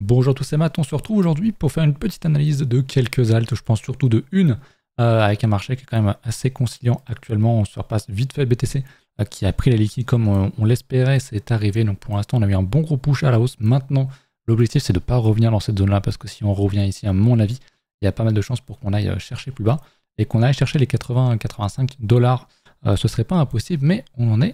Bonjour à tous, c'est Matt, on se retrouve aujourd'hui pour faire une petite analyse de quelques altes, je pense surtout de une, avec un marché qui est quand même assez conciliant actuellement. On se repasse vite fait BTC qui a pris la liquide comme on l'espérait, c'est arrivé, donc pour l'instant on a eu un bon gros push à la hausse. Maintenant l'objectif c'est de ne pas revenir dans cette zone là parce que si on revient ici, à mon avis, il y a pas mal de chances pour qu'on aille chercher plus bas et qu'on aille chercher les 80-85 $. Ce serait pas impossible, mais on en est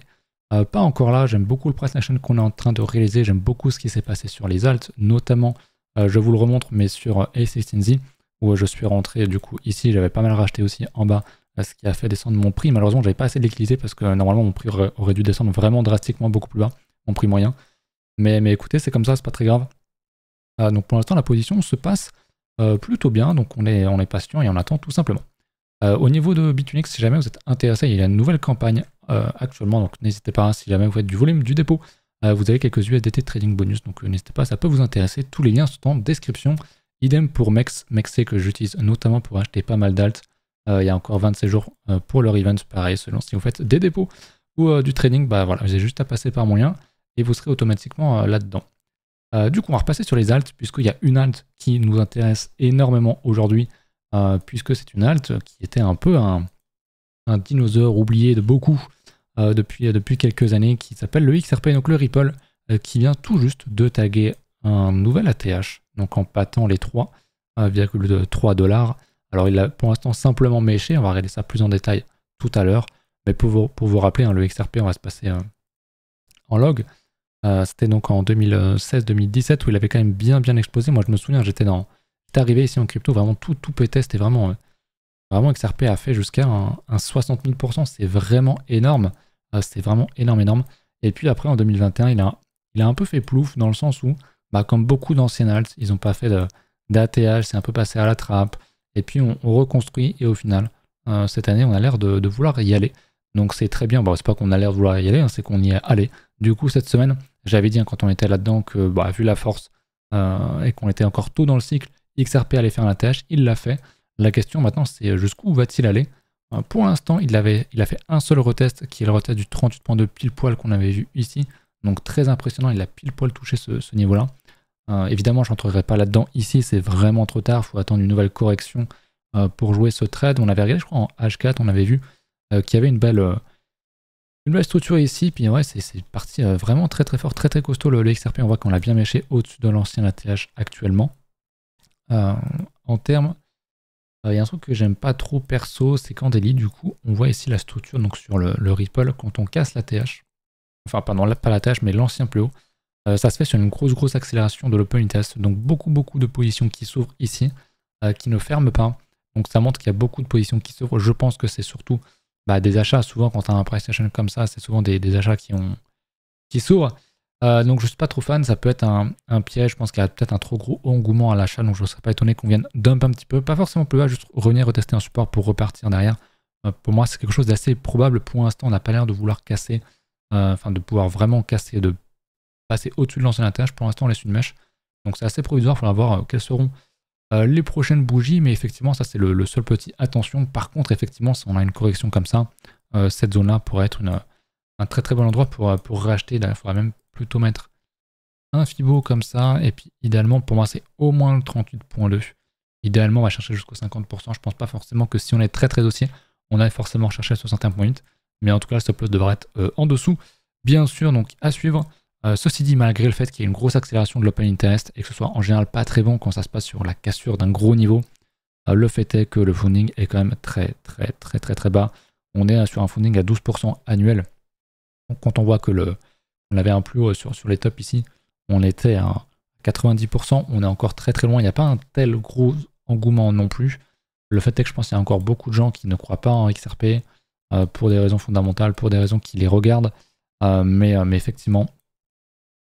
pas encore là. J'aime beaucoup le price action qu'on est en train de réaliser, j'aime beaucoup ce qui s'est passé sur les alts, notamment je vous le remontre, mais sur A16Z où je suis rentré du coup ici, j'avais pas mal racheté aussi en bas, ce qui a fait descendre mon prix. Malheureusement j'avais pas assez de liquidité parce que normalement mon prix aurait dû descendre vraiment drastiquement beaucoup plus bas, mon prix moyen, mais écoutez, c'est comme ça, c'est pas très grave. Donc pour l'instant la position se passe plutôt bien, donc on est patient et on attend tout simplement. Au niveau de Bitunix, si jamais vous êtes intéressé, il y a une nouvelle campagne actuellement, donc n'hésitez pas, si jamais vous faites du volume du dépôt, vous avez quelques USDT trading bonus, donc n'hésitez pas, ça peut vous intéresser. Tous les liens sont en description. Idem pour Mexc que j'utilise notamment pour acheter pas mal d'alt. Il y a encore 27 jours pour leur event, pareil, selon si vous faites des dépôts ou du trading, bah voilà, vous avez juste à passer par mon lien et vous serez automatiquement là-dedans. Du coup, on va repasser sur les alts, puisqu'il y a une alt qui nous intéresse énormément aujourd'hui, puisque c'est une alt qui était un peu un dinosaure oublié de beaucoup depuis quelques années, qui s'appelle le XRP, donc le Ripple, qui vient tout juste de taguer un nouvel ATH, donc en battant les 3,3 $. Alors il a pour l'instant simplement méché, on va regarder ça plus en détail tout à l'heure, mais pour vous rappeler, hein, le XRP, on va se passer en log. C'était donc en 2016-2017 où il avait quand même bien explosé. Moi je me souviens, j'étais arrivé ici en crypto, vraiment tout pétait, c'était vraiment XRP a fait jusqu'à un 60 000%, c'est vraiment énorme, c'était vraiment énorme. Et puis après en 2021 il a un peu fait plouf dans le sens où, comme beaucoup d'anciennes alts, ils n'ont pas fait d'ATH, c'est un peu passé à la trappe, et puis on reconstruit, et au final cette année on a l'air de vouloir y aller, donc c'est très bien. Bon, c'est pas qu'on a l'air de vouloir y aller, hein, c'est qu'on y est allé. Du coup cette semaine, j'avais dit quand on était là-dedans que vu la force et qu'on était encore tôt dans le cycle, XRP allait faire un ATH, il l'a fait. La question maintenant c'est jusqu'où va-t-il aller. Pour l'instant il a fait un seul retest qui est le retest du 38.2 pile poil qu'on avait vu ici, donc très impressionnant, il a pile poil touché ce niveau là. Évidemment je n'entrerai pas là-dedans ici, c'est vraiment trop tard, il faut attendre une nouvelle correction pour jouer ce trade. On avait regardé je crois en H4, on avait vu qu'il y avait une belle structure ici, puis ouais c'est parti vraiment très fort, très costaud le XRP. On voit qu'on l'a bien méché au-dessus de l'ancien ATH actuellement. En termes, il y a un truc que j'aime pas trop perso, c'est qu'en daily du coup on voit ici la structure, donc sur le Ripple, quand on casse l'ATH, enfin pardon, pas l'ATH mais l'ancien plus haut, ça se fait sur une grosse accélération de l'open interest, donc beaucoup de positions qui s'ouvrent ici, qui ne ferment pas, donc ça montre qu'il y a beaucoup de positions qui s'ouvrent. Je pense que c'est surtout des achats. Souvent quand tu as un price action comme ça, c'est souvent des achats qui s'ouvrent. Donc je suis pas trop fan, ça peut être un piège. Je pense qu'il y a peut-être un trop gros engouement à l'achat, donc je ne serais pas étonné qu'on vienne dump un petit peu, pas forcément plus bas, juste revenir retester un support pour repartir derrière. Pour moi c'est quelque chose d'assez probable. Pour l'instant on n'a pas l'air de vouloir casser, de pouvoir vraiment casser, de passer au-dessus de l'ancien ATH. Pour l'instant on laisse une mèche, donc c'est assez provisoire. Il faudra voir quelles seront les prochaines bougies, mais effectivement ça c'est le seul petit attention. Par contre effectivement si on a une correction comme ça, cette zone là pourrait être un très bon endroit pour racheter. Là il faudra même plutôt mettre un Fibo comme ça, et puis idéalement pour moi c'est au moins le 38.2. Idéalement on va chercher jusqu'au 50%. Je pense pas forcément que si on est très haussier on a forcément cherché le 61.8, mais en tout cas le stop loss devrait être en dessous bien sûr, donc à suivre. Ceci dit, malgré le fait qu'il y ait une grosse accélération de l'open interest et que ce soit en général pas très bon quand ça se passe sur la cassure d'un gros niveau, le fait est que le funding est quand même très bas. On est sur un funding à 12% annuel. Donc quand on voit que on avait un plus haut sur les tops ici, on était à 90%, on est encore très loin, il n'y a pas un tel gros engouement non plus. Le fait est que je pense qu'il y a encore beaucoup de gens qui ne croient pas en XRP pour des raisons fondamentales, pour des raisons qui les regardent, mais effectivement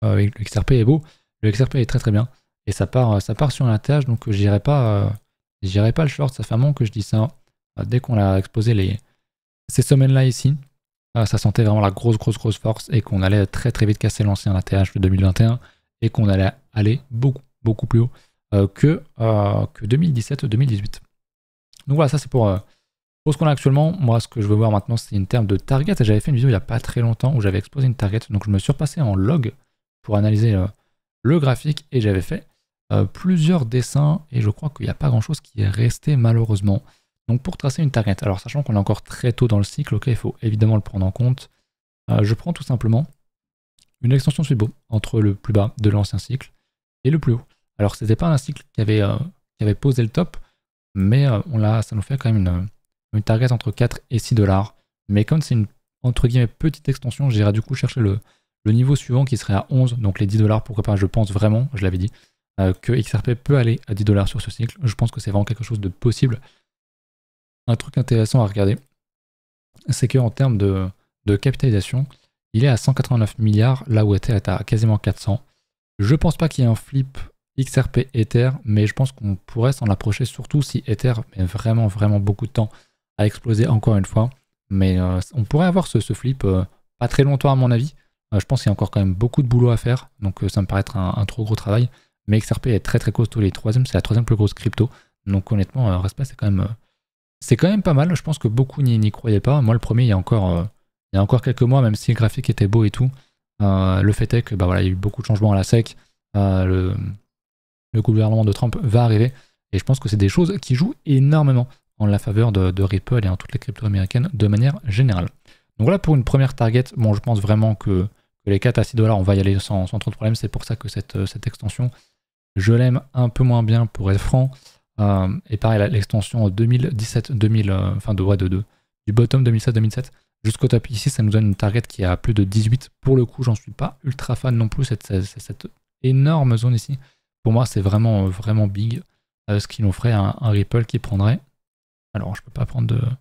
le XRP est beau, le XRP est très bien, et ça part sur un ATH, donc j'irai pas le short. Ça fait un moment que je dis ça. Dès qu'on a exposé ces semaines là ici, ça sentait vraiment la grosse force, et qu'on allait très vite casser l'ancien ATH de 2021, et qu'on allait aller beaucoup plus haut que 2017-2018. Donc voilà, ça c'est pour ce qu'on a actuellement. Moi ce que je veux voir maintenant c'est une terme de target. J'avais fait une vidéo il n'y a pas très longtemps où j'avais exposé une target, donc je me suis repassé en log pour analyser le graphique, et j'avais fait plusieurs dessins et je crois qu'il n'y a pas grand chose qui est resté malheureusement. Donc pour tracer une target, alors sachant qu'on est encore très tôt dans le cycle, ok, il faut évidemment le prendre en compte. Je prends tout simplement une extension Swibo entre le plus bas de l'ancien cycle et le plus haut. Alors c'était pas un cycle qui avait posé le top, mais ça nous fait quand même une target entre 4 et 6 $. Mais comme c'est une entre guillemets petite extension, j'irai du coup chercher le niveau suivant qui serait à 11, donc les 10 $, pourquoi pas, je pense vraiment, je l'avais dit, que XRP peut aller à 10 $ sur ce cycle. Je pense que c'est vraiment quelque chose de possible. Un truc intéressant à regarder, c'est qu'en termes de capitalisation, il est à 189 milliards, là où Ether est à quasiment 400. Je pense pas qu'il y ait un flip XRP Ether, mais je pense qu'on pourrait s'en approcher, surtout si Ether met vraiment, vraiment beaucoup de temps à exploser encore une fois. Mais on pourrait avoir ce flip pas très longtemps à mon avis. Je pense qu'il y a encore quand même beaucoup de boulot à faire, donc ça me paraît être un trop gros travail. Mais XRP est très très costaud, c'est la troisième plus grosse crypto. Donc honnêtement, Respa c'est quand même pas mal. Je pense que beaucoup n'y croyaient pas. Moi le premier, il y a encore quelques mois, même si le graphique était beau et tout, le fait est que il y a eu beaucoup de changements à la SEC. Le gouvernement de Trump va arriver. Et je pense que c'est des choses qui jouent énormément en la faveur de Ripple et en toutes les cryptos américaines de manière générale. Donc voilà pour une première target. Bon, je pense vraiment que les 4 à 6 $, on va y aller sans trop de problème. C'est pour ça que cette extension, je l'aime un peu moins bien pour être franc. Et pareil, l'extension 2017-2000, du bottom 2007-2007 jusqu'au top ici, ça nous donne une target qui est à plus de 18. Pour le coup, j'en suis pas ultra fan non plus, cette énorme zone ici. Pour moi, c'est vraiment, vraiment big. Ce qui nous ferait un Ripple qui prendrait. Alors, je peux pas prendre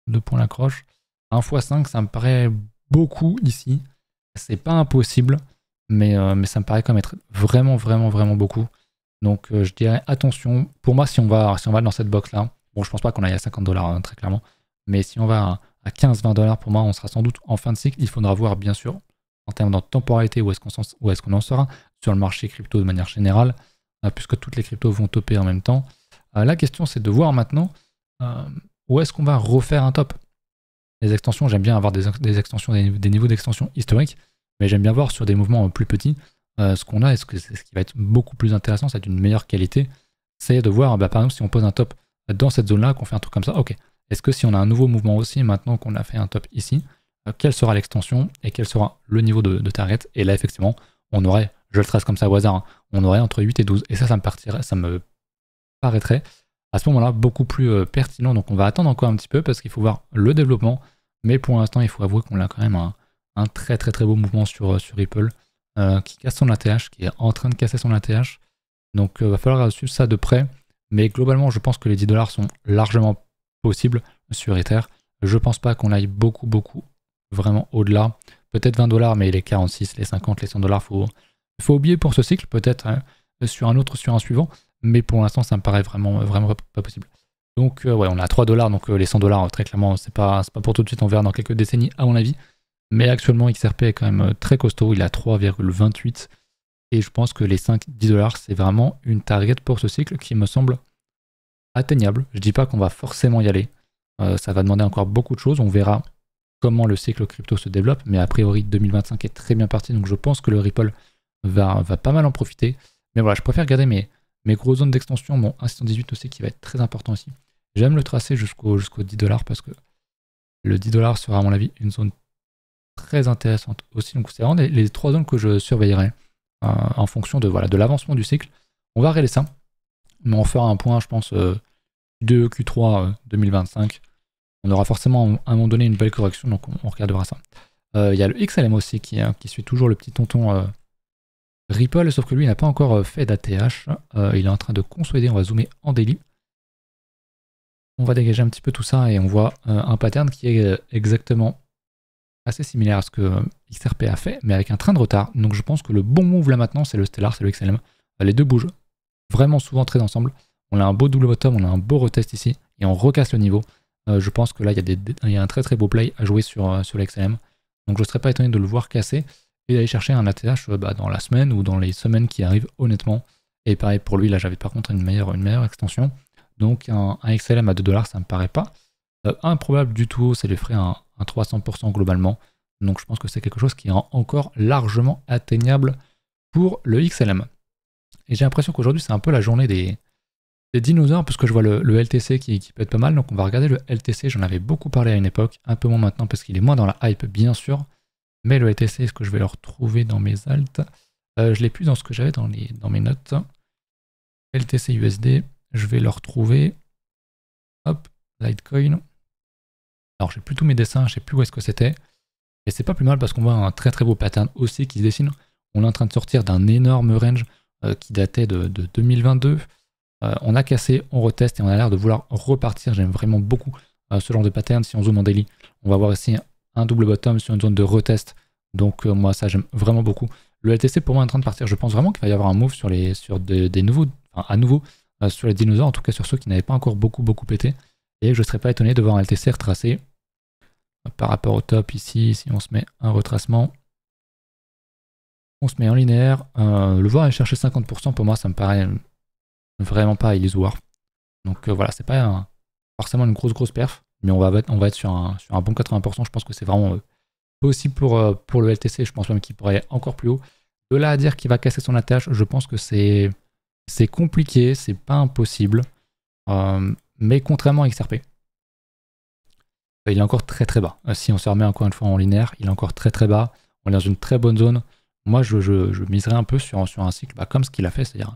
de points l'accroche. 1 x 5, ça me paraît beaucoup ici. C'est pas impossible, mais ça me paraît quand même être vraiment, vraiment, vraiment beaucoup. Donc, je dirais attention. Pour moi, si on va dans cette box-là, bon, je pense pas qu'on aille à 50 $, hein, très clairement. Mais si on va à 15-20 $, pour moi, on sera sans doute en fin de cycle. Il faudra voir, bien sûr, en termes de temporalité, où est-ce qu'on en sera sur le marché crypto de manière générale, puisque toutes les cryptos vont topper en même temps. La question, c'est de voir maintenant où est-ce qu'on va refaire un top. Les extensions, j'aime bien avoir des extensions, des niveaux d'extension historiques, mais j'aime bien voir sur des mouvements plus petits ce qu'on a, et ce qui va être beaucoup plus intéressant, c'est d'une meilleure qualité, c'est de voir, par exemple, si on pose un top dans cette zone-là, qu'on fait un truc comme ça, ok, est-ce que si on a un nouveau mouvement aussi, maintenant qu'on a fait un top ici, quelle sera l'extension et quel sera le niveau de target, et là, effectivement, on aurait, je le trace comme ça au hasard, hein, on aurait entre 8 et 12, et ça me paraîtrait à ce moment-là beaucoup plus pertinent. Donc on va attendre encore un petit peu parce qu'il faut voir le développement, mais pour l'instant il faut avouer qu'on a quand même un très très très beau mouvement sur Ripple qui casse son ATH, qui est en train de casser son ATH. Donc va falloir suivre ça de près, mais globalement je pense que les 10 $ sont largement possibles sur Ether. Je pense pas qu'on aille beaucoup vraiment au-delà, peut-être 20 $, mais les 46, les 50, les 100 $, faut oublier pour ce cycle, peut-être hein, sur un suivant. Mais pour l'instant, ça me paraît vraiment pas possible. Donc, ouais, on est à 3 $, donc les 100 $, très clairement, c'est pas pour tout de suite, on verra dans quelques décennies, à mon avis. Mais actuellement, XRP est quand même très costaud, il est à 3,28. Et je pense que les 5-10 $, c'est vraiment une target pour ce cycle qui me semble atteignable. Je dis pas qu'on va forcément y aller. Ça va demander encore beaucoup de choses. On verra comment le cycle crypto se développe. Mais a priori, 2025 est très bien parti, donc je pense que le Ripple va pas mal en profiter. Mais voilà, je préfère garder mes grosses zones d'extension, bon, 1,618 aussi qui va être très important aussi. J'aime le tracer jusqu'au 10 $ parce que le 10 $ sera à mon avis une zone très intéressante aussi. Donc c'est vraiment les 3 zones que je surveillerai en fonction de l'avancement du cycle. On va regarder ça, mais on fera un point, je pense, Q2, Q3 2025. On aura forcément à un moment donné une belle correction, donc on regardera ça. Il y a le XLM aussi qui suit toujours le petit tonton Ripple, sauf que lui il n'a pas encore fait d'ATH, il est en train de consolider, on va zoomer en daily. On va dégager un petit peu tout ça et on voit un pattern qui est exactement assez similaire à ce que XRP a fait, mais avec un train de retard. Donc je pense que le bon move là maintenant c'est le Stellar, c'est le XLM. Les deux bougent vraiment souvent très ensemble. On a un beau double bottom, on a un beau retest ici et on recasse le niveau. Je pense que là il y a un très très beau play à jouer sur le XLM. Donc je ne serais pas étonné de le voir casser et d'aller chercher un ATH dans la semaine ou dans les semaines qui arrivent honnêtement. Et pareil pour lui, là j'avais par contre une meilleure extension. Donc un XLM à 2 $, ça me paraît pas improbable du tout, ça lui ferait un 300% globalement. Donc je pense que c'est quelque chose qui est encore largement atteignable pour le XLM. Et j'ai l'impression qu'aujourd'hui, c'est un peu la journée des dinosaures, parce que je vois le LTC qui peut être pas mal. Donc on va regarder le LTC, j'en avais beaucoup parlé à une époque, un peu moins maintenant parce qu'il est moins dans la hype, bien sûr. Mais le LTC, est-ce que je vais le retrouver dans mes alts? Je l'ai plus dans ce que j'avais dans mes notes. LTC USD, je vais le retrouver. Hop, Litecoin. Alors j'ai plus tous mes dessins, je sais plus où est-ce que c'était. Et c'est pas plus mal parce qu'on voit un très très beau pattern aussi qui se dessine. On est en train de sortir d'un énorme range qui datait de 2022. On a cassé, on reteste et on a l'air de vouloir repartir. J'aime vraiment beaucoup ce genre de pattern. Si on zoome en daily, on va voir ici un double bottom sur une zone de retest. Donc moi ça j'aime vraiment beaucoup. Le LTC pour moi est en train de partir. Je pense vraiment qu'il va y avoir un move sur des nouveaux, enfin, à nouveau sur les dinosaures, en tout cas sur ceux qui n'avaient pas encore beaucoup pété. Et je ne serais pas étonné de voir un LTC retracé par rapport au top ici. Si on se met un retracement, on se met en linéaire. Le voir aller chercher 50%, pour moi ça me paraît vraiment pas illusoire. Donc voilà, c'est pas forcément une grosse perf, mais on va être sur un bon 80%. Je pense que c'est vraiment possible pour le LTC. Je pense même qu'il pourrait aller encore plus haut. De là à dire qu'il va casser son attache, je pense que c'est compliqué, c'est pas impossible. Mais contrairement à XRP, il est encore très bas. Si on se remet encore une fois en linéaire, il est encore très bas. On est dans une très bonne zone. Moi, je miserais un peu sur un cycle comme ce qu'il a fait, c'est-à-dire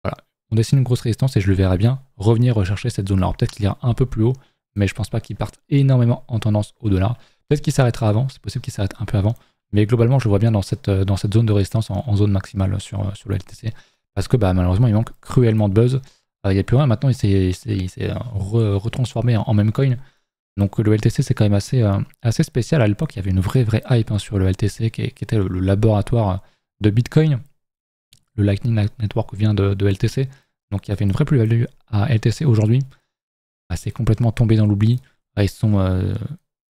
voilà, on dessine une grosse résistance et je le verrai bien revenir rechercher cette zone-là. Peut-être qu'il ira un peu plus haut, mais je pense pas qu'il parte énormément en tendance au-delà. Peut-être qu'il s'arrêtera avant, c'est possible qu'il s'arrête un peu avant, mais globalement, je le vois bien dans cette zone de résistance en zone maximale sur le LTC, parce que malheureusement, il manque cruellement de buzz. Il n'y a plus rien, maintenant il s'est retransformé en meme coin. Donc le LTC c'est quand même assez spécial. À l'époque il y avait une vraie hype sur le LTC qui était le laboratoire de Bitcoin. Le Lightning Network vient de LTC. Donc il y avait une vraie plus-value à LTC. Aujourd'hui c'est complètement tombé dans l'oubli. Ils sont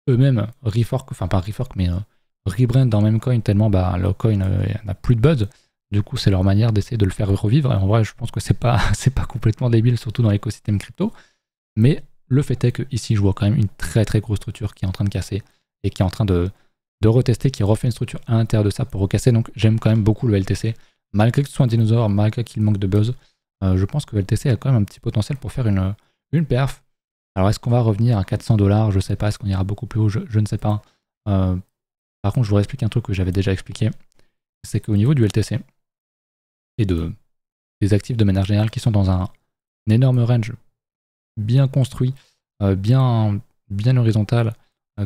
eux-mêmes refork, enfin pas refork mais rebrand dans Memecoin tellement le coin n'a plus de buzz. Du coup, c'est leur manière d'essayer de le faire revivre. Et en vrai, je pense que c'est pas complètement débile, surtout dans l'écosystème crypto. Mais le fait est que ici, je vois quand même une très grosse structure qui est en train de casser et qui est en train de retester, qui refait une structure à l'intérieur de ça pour recasser. Donc, j'aime quand même beaucoup le LTC. Malgré que ce soit un dinosaure, malgré qu'il manque de buzz, je pense que le LTC a quand même un petit potentiel pour faire une perf. Alors, est-ce qu'on va revenir à 400 $? Je sais pas. Est-ce qu'on ira beaucoup plus haut? Je ne sais pas. Par contre, je vous explique un truc que j'avais déjà expliqué. C'est qu'au niveau du LTC, et des actifs de manière générale qui sont dans un énorme range bien construit, bien horizontal,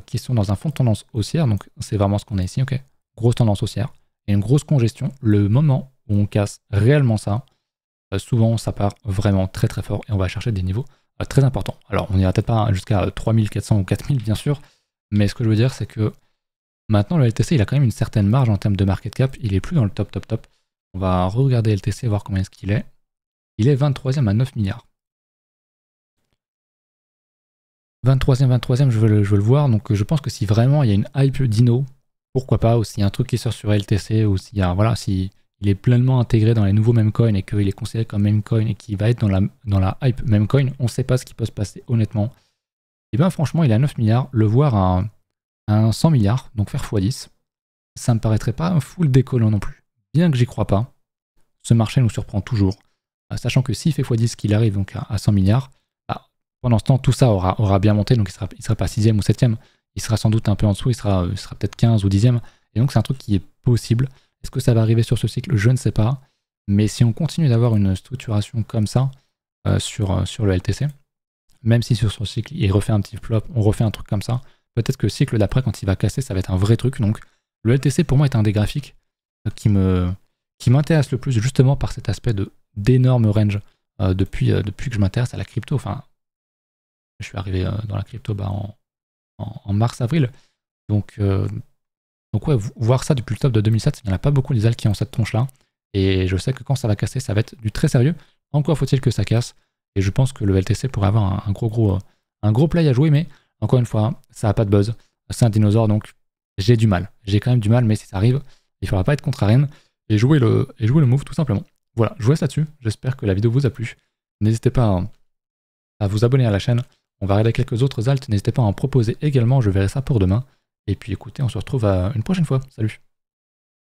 qui sont dans un fond de tendance haussière, donc c'est vraiment ce qu'on a ici, ok. Grosse tendance haussière et une grosse congestion. Le moment où on casse réellement ça, souvent ça part vraiment très fort et on va chercher des niveaux très importants. Alors on n'ira peut-être pas jusqu'à 3400 ou 4000 bien sûr, mais ce que je veux dire c'est que maintenant le LTC il a quand même une certaine marge en termes de market cap, il est plus dans le top. On va regarder LTC, voir combien est-ce qu'il est. Il est 23e à 9 milliards. 23e, je veux le voir. Donc je pense que si vraiment il y a une hype dino, pourquoi pas, ou s'il y a un truc qui sort sur LTC, ou s'il y a, voilà, si il est pleinement intégré dans les nouveaux memecoins et qu'il est considéré comme memecoin et qu'il va être dans la hype memecoin, on ne sait pas ce qui peut se passer honnêtement. Et bien franchement, il est à 9 milliards. Le voir à 100 milliards, donc faire x10, ça me paraîtrait pas un full décollant non plus. Bien que j'y crois pas, ce marché nous surprend toujours. Sachant que s'il fait x10 qu'il arrive donc à 100 milliards, pendant ce temps tout ça aura bien monté, donc il sera pas 6e ou 7e, il sera sans doute un peu en dessous, il sera peut-être 15 ou 10e, et donc c'est un truc qui est possible. Est-ce que ça va arriver sur ce cycle? Je ne sais pas, mais si on continue d'avoir une structuration comme ça sur le LTC, même si sur ce cycle il refait un petit flop, on refait un truc comme ça, peut-être que le cycle d'après quand il va casser ça va être un vrai truc. Donc le LTC pour moi est un des graphiques qui m'intéresse le plus justement par cet aspect d'énorme range depuis que je m'intéresse à la crypto. Enfin, je suis arrivé dans la crypto en mars-avril. Donc ouais, voir ça depuis le top de 2007, il n'y en a pas beaucoup des alts qui ont cette tronche-là. Et je sais que quand ça va casser, ça va être du très sérieux. Encore faut-il que ça casse. Et je pense que le LTC pourrait avoir un gros play à jouer, mais encore une fois, ça n'a pas de buzz. C'est un dinosaure, donc j'ai du mal. J'ai quand même du mal, mais si ça arrive, il ne faudra pas être contrarienne et jouer le move tout simplement. Voilà, je vous laisse là-dessus. J'espère que la vidéo vous a plu. N'hésitez pas à vous abonner à la chaîne. On va regarder quelques autres alts. N'hésitez pas à en proposer également. Je verrai ça pour demain. Et puis écoutez, on se retrouve une prochaine fois. Salut!